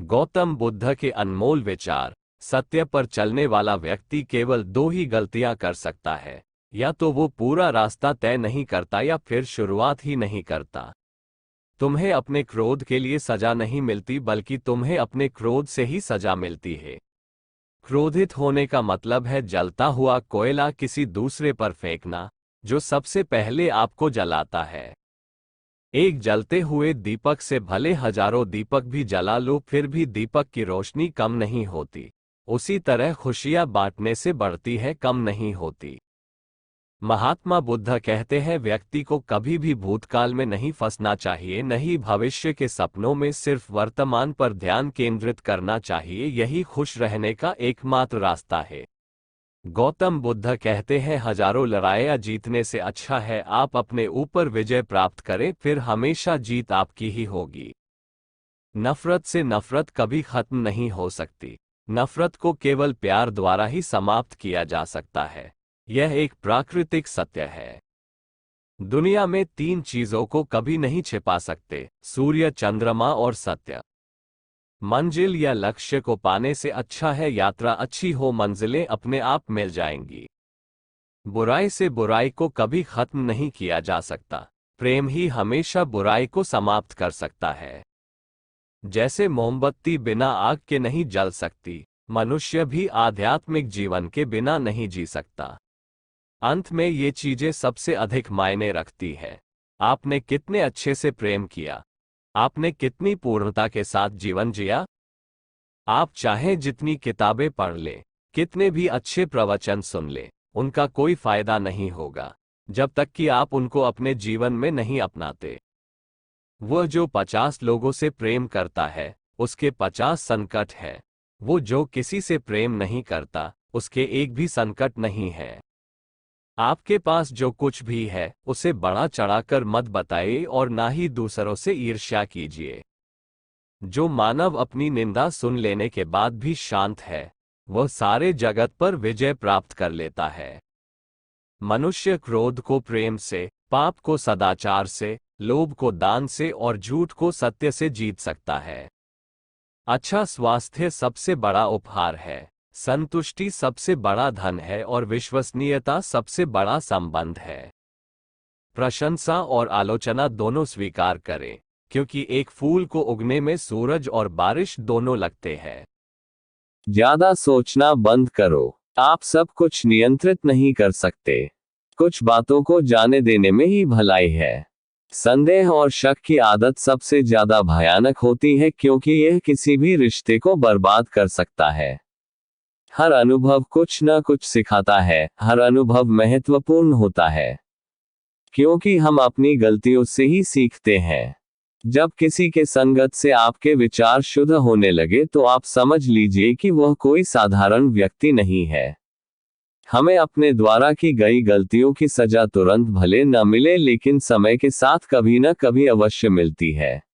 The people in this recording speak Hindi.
गौतम बुद्ध के अनमोल विचार। सत्य पर चलने वाला व्यक्ति केवल दो ही गलतियां कर सकता है, या तो वो पूरा रास्ता तय नहीं करता या फिर शुरुआत ही नहीं करता। तुम्हें अपने क्रोध के लिए सजा नहीं मिलती, बल्कि तुम्हें अपने क्रोध से ही सजा मिलती है। क्रोधित होने का मतलब है जलता हुआ कोयला किसी दूसरे पर फेंकना, जो सबसे पहले आपको जलाता है। एक जलते हुए दीपक से भले हजारों दीपक भी जला लो, फिर भी दीपक की रोशनी कम नहीं होती। उसी तरह खुशियां बांटने से बढ़ती है, कम नहीं होती। महात्मा बुद्ध कहते हैं, व्यक्ति को कभी भी भूतकाल में नहीं फंसना चाहिए, न ही भविष्य के सपनों में, सिर्फ वर्तमान पर ध्यान केंद्रित करना चाहिए। यही खुश रहने का एकमात्र रास्ता है। गौतम बुद्ध कहते हैं, हजारों लड़ाइयां जीतने से अच्छा है आप अपने ऊपर विजय प्राप्त करें, फिर हमेशा जीत आपकी ही होगी। नफरत से नफरत कभी खत्म नहीं हो सकती। नफरत को केवल प्यार द्वारा ही समाप्त किया जा सकता है। यह एक प्राकृतिक सत्य है। दुनिया में तीन चीजों को कभी नहीं छिपा सकते: सूर्य, चंद्रमा और सत्य। मंजिल या लक्ष्य को पाने से अच्छा है यात्रा अच्छी हो, मंजिलें अपने आप मिल जाएंगी। बुराई से बुराई को कभी खत्म नहीं किया जा सकता। प्रेम ही हमेशा बुराई को समाप्त कर सकता है। जैसे मोमबत्ती बिना आग के नहीं जल सकती, मनुष्य भी आध्यात्मिक जीवन के बिना नहीं जी सकता। अंत में ये चीजें सबसे अधिक मायने रखती है। आपने कितने अच्छे से प्रेम किया, आपने कितनी पूर्णता के साथ जीवन जिया। आप चाहें जितनी किताबें पढ़ लें, कितने भी अच्छे प्रवचन सुन लें, उनका कोई फायदा नहीं होगा जब तक कि आप उनको अपने जीवन में नहीं अपनाते। वह जो 50 लोगों से प्रेम करता है, उसके 50 संकट है। वो जो किसी से प्रेम नहीं करता, उसके एक भी संकट नहीं है। आपके पास जो कुछ भी है, उसे बढ़ा चढ़ाकर मत बताइए और ना ही दूसरों से ईर्ष्या कीजिए। जो मानव अपनी निंदा सुन लेने के बाद भी शांत है, वह सारे जगत पर विजय प्राप्त कर लेता है। मनुष्य क्रोध को प्रेम से, पाप को सदाचार से, लोभ को दान से और झूठ को सत्य से जीत सकता है। अच्छा स्वास्थ्य सबसे बड़ा उपहार है, संतुष्टि सबसे बड़ा धन है और विश्वसनीयता सबसे बड़ा संबंध है। प्रशंसा और आलोचना दोनों स्वीकार करें, क्योंकि एक फूल को उगने में सूरज और बारिश दोनों लगते हैं। ज्यादा सोचना बंद करो। आप सब कुछ नियंत्रित नहीं कर सकते। कुछ बातों को जाने देने में ही भलाई है। संदेह और शक की आदत सबसे ज्यादा भयानक होती है, क्योंकि यह किसी भी रिश्ते को बर्बाद कर सकता है। हर अनुभव कुछ न कुछ सिखाता है, हर अनुभव महत्वपूर्ण होता है, क्योंकि हम अपनी गलतियों से ही सीखते हैं। जब किसी के संगत से आपके विचार शुद्ध होने लगे, तो आप समझ लीजिए कि वह कोई साधारण व्यक्ति नहीं है। हमें अपने द्वारा की गई गलतियों की सजा तुरंत भले न मिले, लेकिन समय के साथ कभी न कभी अवश्य मिलती है।